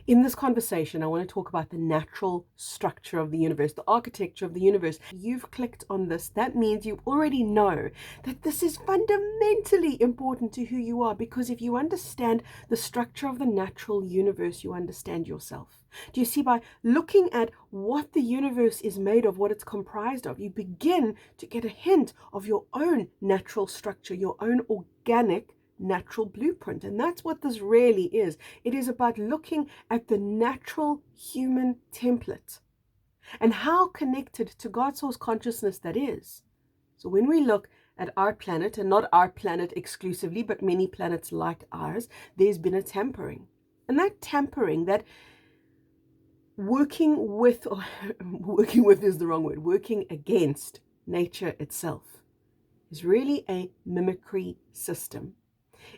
In this conversation, I want to talk about the natural structure of the universe, the architecture of the universe. You've clicked on this. That means you already know that this is fundamentally important to who you are, because if you understand the structure of the natural universe, you understand yourself. Do you see? By looking at what the universe is made of, what it's comprised of, you begin to get a hint of your own natural structure, your own organic natural blueprint. And that's what this really is. It is about looking at the natural human template and how connected to God's source consciousness that is. So when we look at our planet, and not our planet exclusively, but many planets like ours, there's been a tampering. And that tampering, that working with is the wrong word, working against nature itself, is really a mimicry system.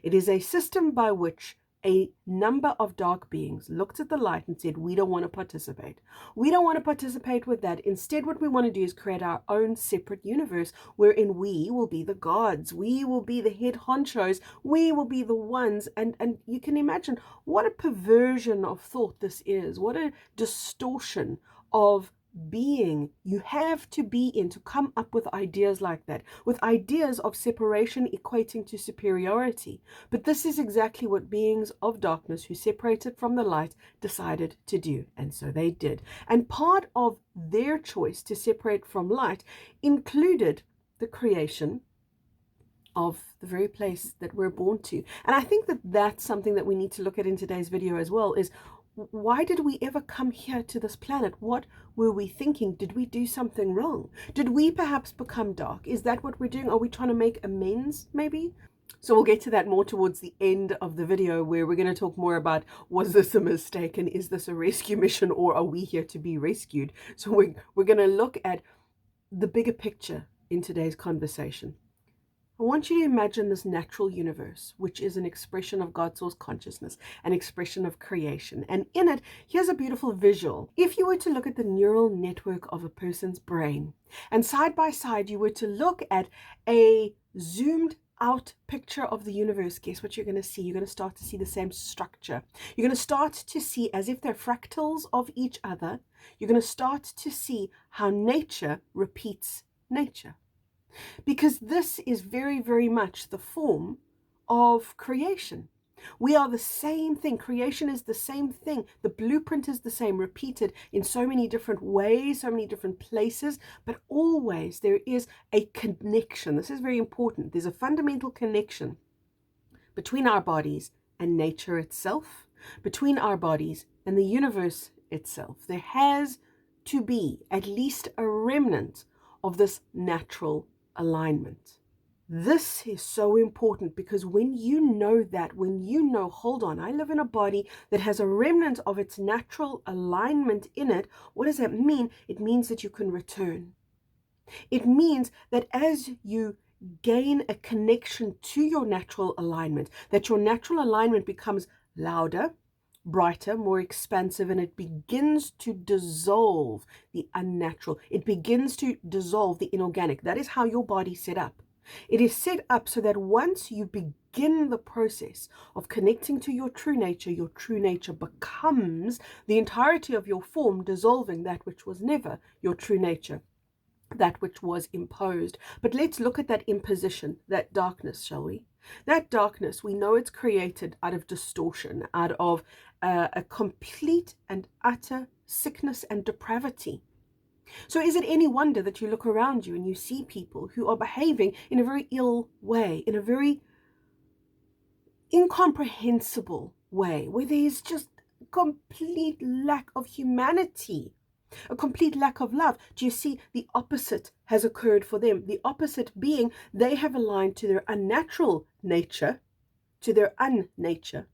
It is a system by which a number of dark beings looked at the light and said, we don't want to participate. We don't want to participate with that. Instead, what we want to do is create our own separate universe wherein we will be the gods. We will be the head honchos. We will be the ones. And you can imagine what a perversion of thought this is. What a distortion of being you have to be in to come up with ideas like that, with ideas of separation equating to superiority. But this is exactly what beings of darkness who separated from the light decided to do, and so they did. And part of their choice to separate from light included the creation of the very place that we're born to. And I think that that's something that we need to look at in today's video as well, is why did we ever come here to this planet? What were we thinking? Did we do something wrong? Did we perhaps become dark? Is that what we're doing? Are we trying to make amends, maybe? So we'll get to that more towards the end of the video, where we're going to talk more about, was this a mistake, and is this a rescue mission, or are we here to be rescued? So we're going to look at the bigger picture in today's conversation. I want you to imagine this natural universe, which is an expression of God's source consciousness, an expression of creation. And in it, here's a beautiful visual. If you were to look at the neural network of a person's brain, and side by side, you were to look at a zoomed out picture of the universe, guess what you're going to see? You're going to start to see the same structure. You're going to start to see, as if they're fractals of each other, you're going to start to see how nature repeats nature. Because this is very, very much the form of creation. We are the same thing. Creation is the same thing. The blueprint is the same, repeated in so many different ways, so many different places, but always there is a connection. This is very important. There's a fundamental connection between our bodies and nature itself, between our bodies and the universe itself. There has to be at least a remnant of this natural alignment. This is so important, because when you know that, when you know, hold on, I live in a body that has a remnant of its natural alignment in it, what does that mean? It means that you can return. It means that as you gain a connection to your natural alignment, that your natural alignment becomes louder, brighter, more expansive, and it begins to dissolve the unnatural. It begins to dissolve the inorganic. That is how your body's set up. It is set up so that once you begin the process of connecting to your true nature becomes the entirety of your form, dissolving that which was never your true nature, that which was imposed. But let's look at that imposition, that darkness, shall we? That darkness, we know it's created out of distortion, out of a complete and utter sickness and depravity. So is it any wonder that you look around you and you see people who are behaving in a very ill way, in a very incomprehensible way, where there's just complete lack of humanity, a complete lack of love? Do you see the opposite has occurred for them? The opposite being they have aligned to their unnatural nature, to their unnature.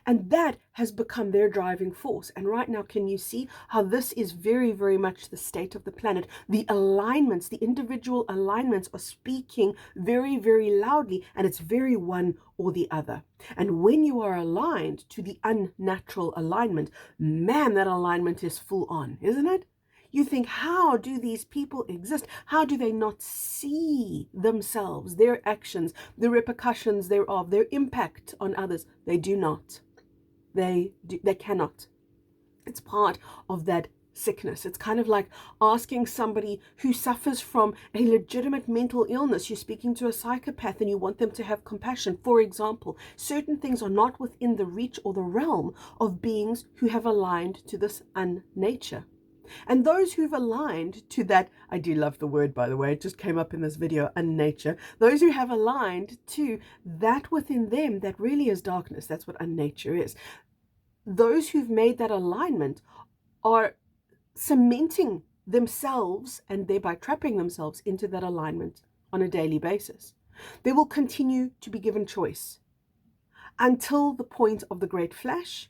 And that has become their driving force. And right now, can you see how this is very, very much the state of the planet? The alignments, the individual alignments are speaking very, very loudly, and it's very one or the other. And when you are aligned to the unnatural alignment, man, that alignment is full on, isn't it? You think, how do these people exist? How do they not see themselves, their actions, the repercussions thereof, their impact on others? They do not. They cannot. It's part of that sickness. It's kind of like asking somebody who suffers from a legitimate mental illness. You're speaking to a psychopath and you want them to have compassion. For example, certain things are not within the reach or the realm of beings who have aligned to this unnature. And those who've aligned to that, I do love the word, by the way, it just came up in this video, unnature. Those who have aligned to that within them that really is darkness, that's what unnature is. Those who've made that alignment are cementing themselves and thereby trapping themselves into that alignment on a daily basis. They will continue to be given choice until the point of the great flash,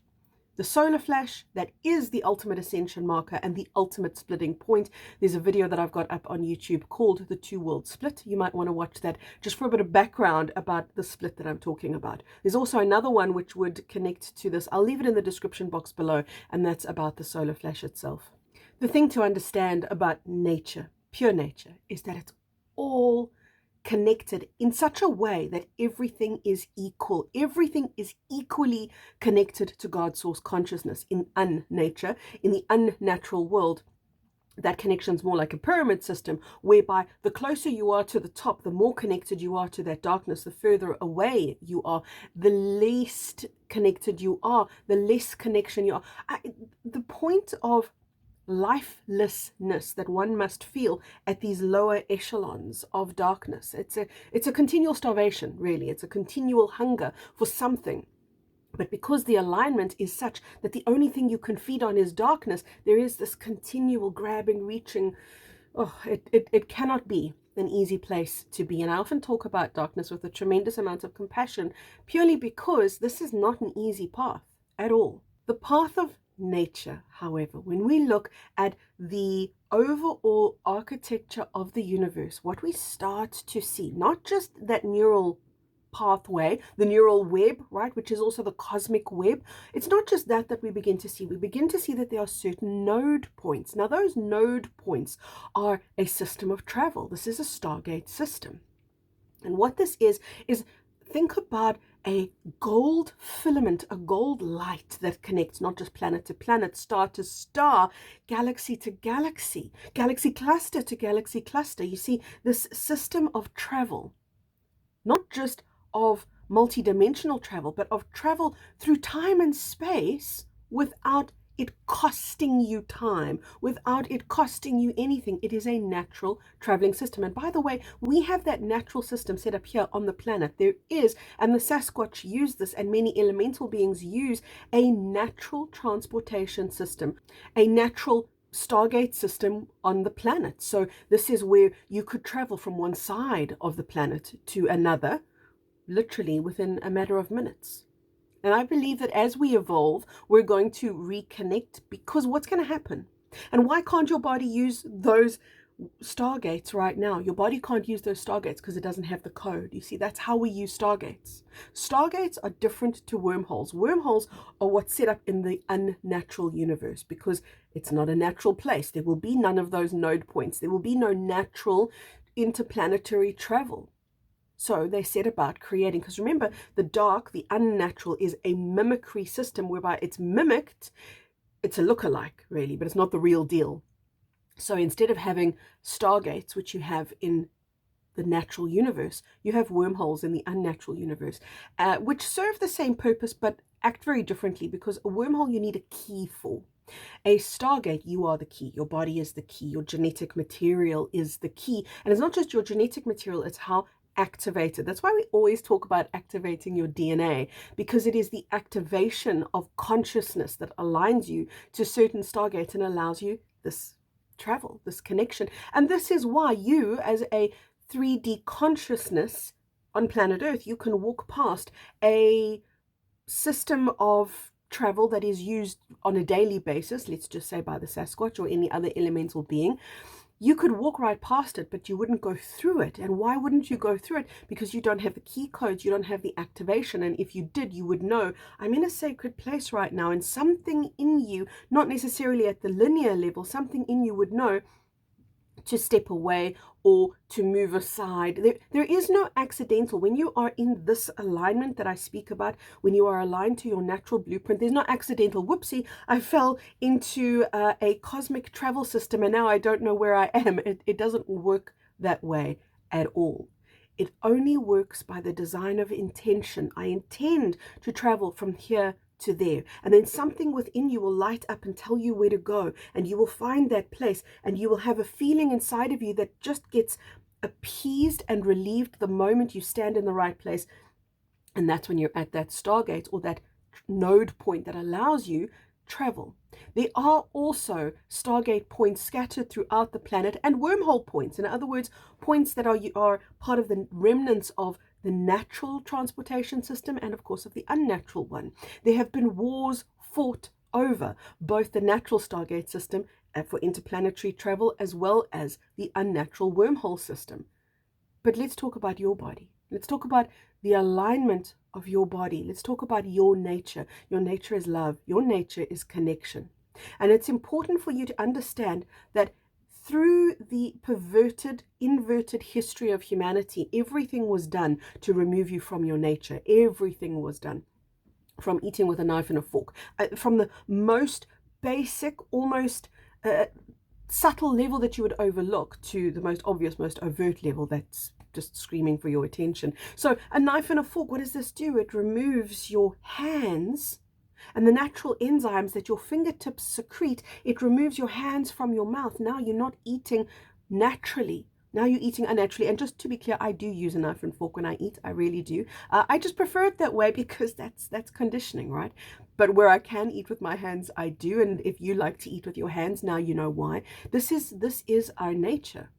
the solar flash, that is the ultimate ascension marker and the ultimate splitting point. There's a video that I've got up on YouTube called The Two World Split. You might want to watch that just for a bit of background about the split that I'm talking about. There's also another one which would connect to this. I'll leave it in the description box below, and that's about the solar flash itself. The thing to understand about nature, pure nature, is that it's all connected in such a way that everything is equal. Everything is equally connected to God's source consciousness in unnature, in the unnatural world. That connection is more like a pyramid system, whereby the closer you are to the top, the more connected you are to that darkness. The further away you are, the least connected you are, the less connection you are. The point of lifelessness that one must feel at these lower echelons of darkness. It's a continual starvation, really. It's a continual hunger for something. But because the alignment is such that the only thing you can feed on is darkness, there is this continual grabbing, reaching. Oh, it cannot be an easy place to be. And I often talk about darkness with a tremendous amount of compassion, purely because this is not an easy path at all. The path of nature, however, when we look at the overall architecture of the universe, what we start to see, not just that neural pathway, the neural web, right, which is also the cosmic web, it's not just that we begin to see. We begin to see that there are certain node points. Now, those node points are a system of travel. This is a Stargate system. And what this is think about a gold filament, a gold light that connects not just planet to planet, star to star, galaxy to galaxy, galaxy cluster to galaxy cluster. You see, this system of travel, not just of multidimensional travel, but of travel through time and space without it costing you time, without it costing you anything. It is a natural traveling system. And by the way, we have that natural system set up here on the planet. There is, and the Sasquatch use this, and many elemental beings use a natural transportation system, a natural Stargate system on the planet. So this is where you could travel from one side of the planet to another, literally within a matter of minutes. And I believe that as we evolve, we're going to reconnect, because what's going to happen? And why can't your body use those stargates right now? Your body can't use those stargates because it doesn't have the code. You see, that's how we use stargates. Stargates are different to wormholes. Wormholes are what's set up in the unnatural universe, because it's not a natural place. There will be none of those node points. There will be no natural interplanetary travel. So they set about creating, because remember, the dark, the unnatural, is a mimicry system whereby it's mimicked. It's a look-alike, really, but it's not the real deal. So instead of having stargates, which you have in the natural universe, you have wormholes in the unnatural universe, which serve the same purpose but act very differently, because a wormhole you need a key for. A Stargate, you are the key. Your body is the key. Your genetic material is the key. And it's not just your genetic material, it's how activated. That's why we always talk about activating your DNA, because it is the activation of consciousness that aligns you to certain stargates and allows you this travel, this connection. And this is why you, as a 3D consciousness on planet Earth, you can walk past a system of travel that is used on a daily basis, let's just say by the Sasquatch or any other elemental being. You could walk right past it, but you wouldn't go through it. And why wouldn't you go through it? Because you don't have the key codes, you don't have the activation. And if you did, you would know, I'm in a sacred place right now, and something in you, not necessarily at the linear level, something in you would know, to step away or to move aside. There is no accidental. When you are in this alignment that I speak about, when you are aligned to your natural blueprint, there's no accidental, whoopsie, I fell into a cosmic travel system and now I don't know where I am. It doesn't work that way at all. It only works by the design of intention. I intend to travel from here to there, and then something within you will light up and tell you where to go, and you will find that place, and you will have a feeling inside of you that just gets appeased and relieved the moment you stand in the right place. And that's when you're at that stargate or that node point that allows you travel. There are also stargate points scattered throughout the planet, and wormhole points, in other words, points that are part of the remnants of the natural transportation system and of course of the unnatural one. There have been wars fought over both the natural Stargate system for interplanetary travel as well as the unnatural wormhole system. But let's talk about your body. Let's talk about the alignment of your body. Let's talk about your nature. Your nature is love. Your nature is connection. And it's important for you to understand that through the perverted, inverted history of humanity, everything was done to remove you from your nature. Everything was done. From eating with a knife and a fork. From the most basic, almost subtle level that you would overlook to the most obvious, most overt level that's just screaming for your attention. So a knife and a fork, what does this do? It removes your hands and the natural enzymes that your fingertips secrete. It removes your hands from your mouth. Now you're not eating naturally. Now you're eating unnaturally. And just to be clear, I do use a knife and fork when I eat. I really do. I just prefer it that way because that's conditioning, right? But where I can eat with my hands, I do. And if you like to eat with your hands, now you know why. This is our nature.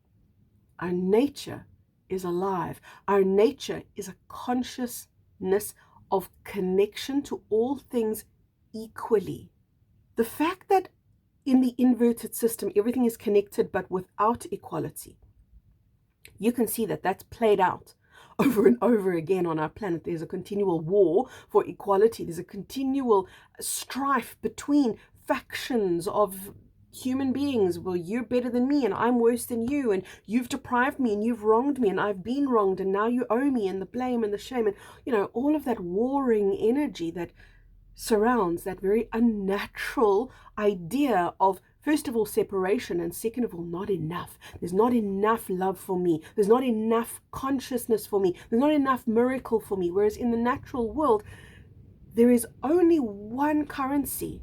Our nature is alive. Our nature is a consciousness of connection to all things equally. The fact that in the inverted system everything is connected but without equality, you can see that that's played out over and over again on our planet. There's a continual war for equality. There's a continual strife between factions of human beings. Well, you're better than me and I'm worse than you, and you've deprived me and you've wronged me and I've been wronged and now you owe me, and the blame and the shame, and all of that warring energy that surrounds that very unnatural idea of, first of all, separation, and second of all, not enough. There's not enough love for me. There's not enough consciousness for me. There's not enough miracle for me. Whereas in the natural world, there is only one currency,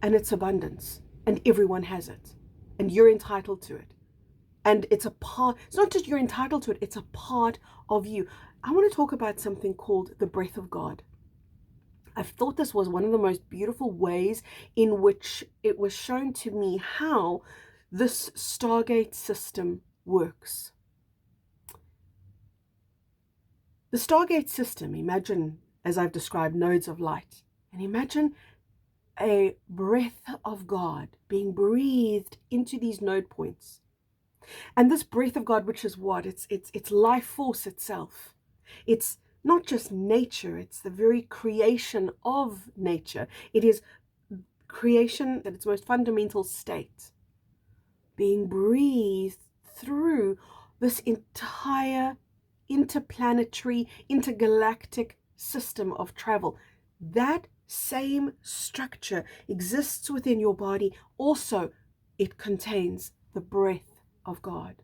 and it's abundance, and everyone has it, and you're entitled to it. And it's a part, it's not just you're entitled to it, it's a part of you. I want to talk about something called the breath of God. I thought this was one of the most beautiful ways in which it was shown to me how this Stargate system works. The Stargate system, imagine, as I've described, nodes of light, and imagine a breath of God being breathed into these node points. And this breath of God, which is what? It's life force itself. It's not just nature, it's the very creation of nature. It is creation at its most fundamental state, being breathed through this entire interplanetary, intergalactic system of travel. That same structure exists within your body. Also, it contains the breath of God,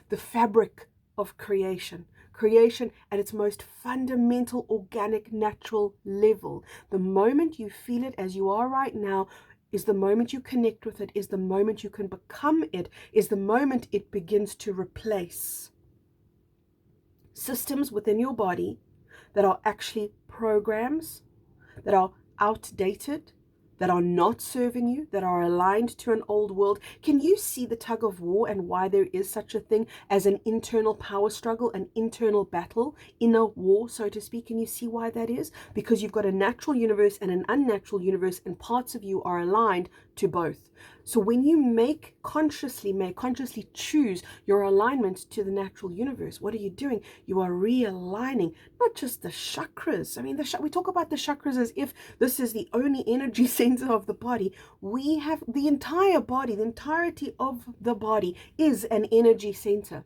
the fabric of creation. Creation at its most fundamental, organic, natural level. The moment you feel it as you are right now is the moment you connect with it, is the moment you can become it, is the moment it begins to replace systems within your body that are actually programs, that are outdated, that are not serving you, that are aligned to an old world. Can you see the tug of war and why there is such a thing as an internal power struggle, an internal battle, inner war, so to speak? Can you see why that is? Because you've got a natural universe and an unnatural universe, and parts of you are aligned to both. So when you consciously choose your alignment to the natural universe, what are you doing? You are realigning not just the chakras. I mean, we talk about the chakras as if this is the only energy center center of the body, we have the entire body, the entirety of the body is an energy center.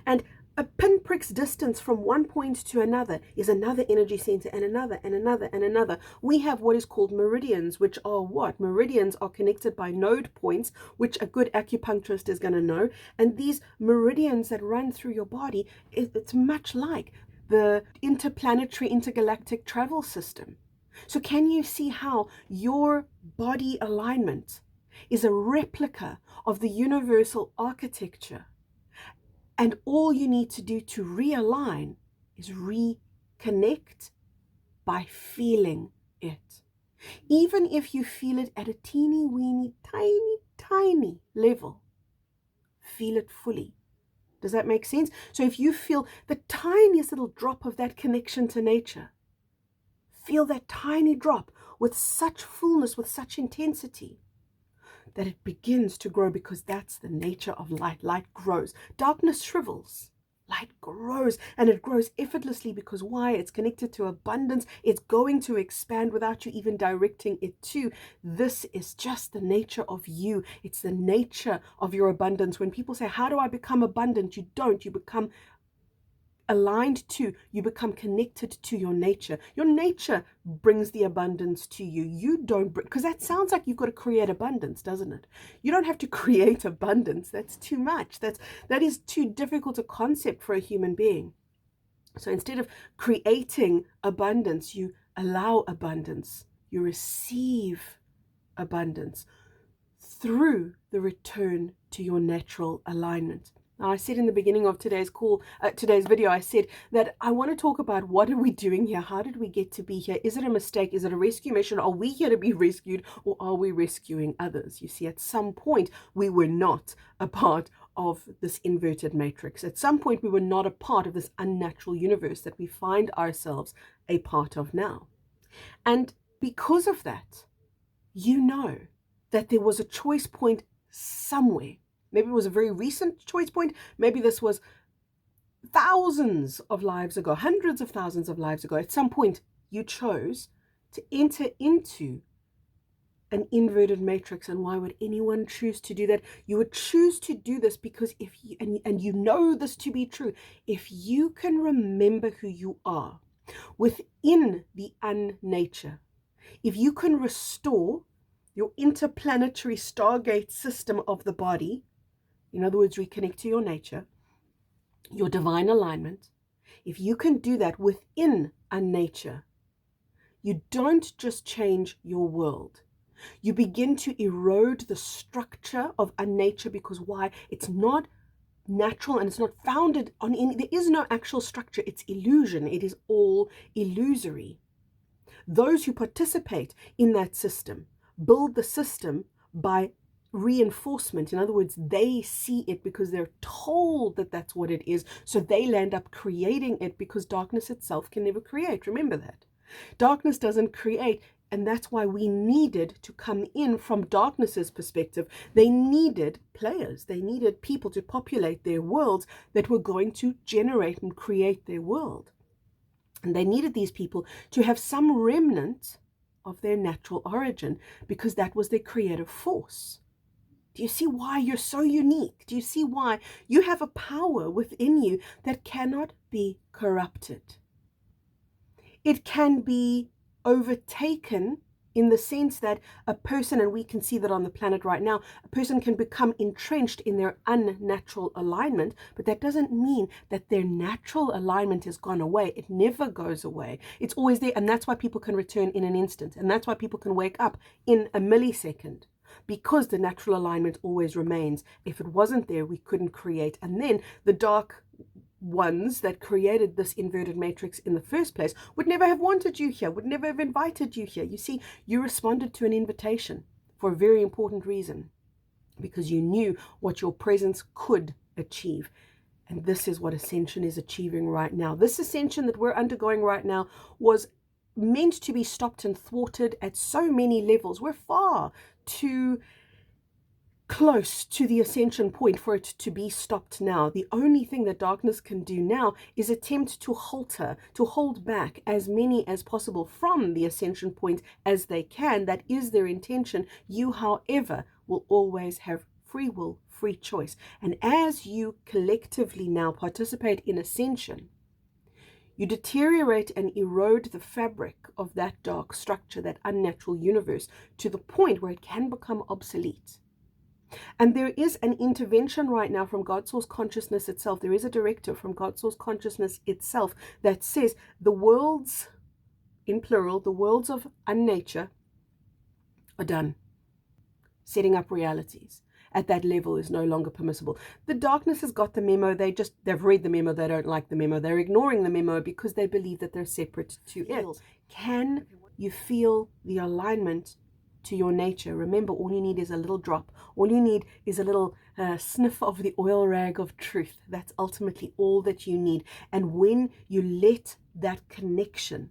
And a pinprick's distance from one point to another is another energy center, and another, and another, and another. We have what is called meridians, which are what? Meridians are connected by node points, which a good acupuncturist is going to know. And these meridians that run through your body, it's much like the interplanetary, intergalactic travel system. So can you see how your body alignment is a replica of the universal architecture? And all you need to do to realign is reconnect by feeling it. Even if you feel it at a teeny weeny, tiny, tiny level, feel it fully. Does that make sense? So if you feel the tiniest little drop of that connection to nature, feel that tiny drop with such fullness, with such intensity, that it begins to grow, because that's the nature of light. Light grows. Darkness shrivels. Light grows, and it grows effortlessly because why? It's connected to abundance. It's going to expand without you even directing it to. This is just the nature of you. It's the nature of your abundance. When people say, how do I become abundant? You don't. You become aligned to, you become connected to your nature. Your nature brings the abundance to you. You don't bring, because that sounds like you've got to create abundance, doesn't it? You don't have to create abundance. That's too much. That is too difficult a concept for a human being. So instead of creating abundance, you allow abundance. You receive abundance through the return to your natural alignment. Now, I said in the beginning of today's video, I said that I want to talk about what are we doing here? How did we get to be here? Is it a mistake? Is it a rescue mission? Are we here to be rescued, or are we rescuing others? You see, at some point, we were not a part of this inverted matrix. At some point, we were not a part of this unnatural universe that we find ourselves a part of now. And because of that, you know that there was a choice point somewhere. Maybe it was a very recent choice point. Maybe this was thousands of lives ago, hundreds of thousands of lives ago. At some point, you chose to enter into an inverted matrix. And why would anyone choose to do that? You would choose to do this because if you, and you know this to be true, if you can remember who you are within the unnature, if you can restore your interplanetary Stargate system of the body, in other words, reconnect to your nature, your divine alignment. If you can do that within unnature, you don't just change your world. You begin to erode the structure of unnature, because why? It's not natural and it's not founded on any, there is no actual structure. It's illusion. It is all illusory. Those who participate in that system build the system by reinforcement. In other words, they see it because they're told that that's what it is. So they land up creating it, because darkness itself can never create. Remember that. Darkness doesn't create. And that's why we needed to come in from darkness's perspective. They needed players. They needed people to populate their worlds that were going to generate and create their world. And they needed these people to have some remnant of their natural origin, because that was their creative force. Do you see why you're so unique? Do you see why you have a power within you that cannot be corrupted? It can be overtaken in the sense that a person, and we can see that on the planet right now, a person can become entrenched in their unnatural alignment, but that doesn't mean that their natural alignment has gone away. It never goes away. It's always there, and that's why people can return in an instant, and that's why people can wake up in a millisecond, because the natural alignment always remains. If it wasn't there, we couldn't create. And then the dark ones that created this inverted matrix in the first place would never have wanted you here, would never have invited you here. You see, you responded to an invitation for a very important reason, because you knew what your presence could achieve. And this is what ascension is achieving right now. This ascension that we're undergoing right now was meant to be stopped and thwarted at so many levels. We're far too close to the ascension point for it to be stopped now. The only thing that darkness can do now is attempt to halter, to hold back as many as possible from the ascension point as they can. That is their intention. You, however, will always have free will, free choice. And as you collectively now participate in ascension, you deteriorate and erode the fabric of that dark structure, that unnatural universe, to the point where it can become obsolete. And there is an intervention right now from God Source Consciousness itself. There is a directive from God Source Consciousness itself that says the worlds, in plural, the worlds of unnature are done. Setting up realities at that level is no longer permissible. The darkness has got the memo. They've read the memo. They don't like the memo. They're ignoring the memo because they believe that they're separate to it. Can you feel the alignment to your nature? Remember, all you need is a little drop. All you need is a little sniff of the oil rag of truth. That's ultimately all that you need. And when you let that connection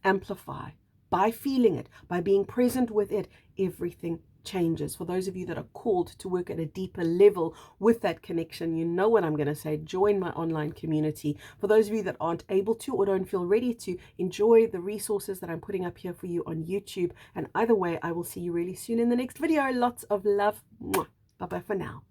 amplify, by feeling it, by being present with it, everything changes. For those of you that are called to work at a deeper level with that connection, you know what I'm going to say. Join my online community. For those of you that aren't able to or don't feel ready to, enjoy the resources that I'm putting up here for you on YouTube. And either way, I will see you really soon in the next video. Lots of love. Bye bye for now.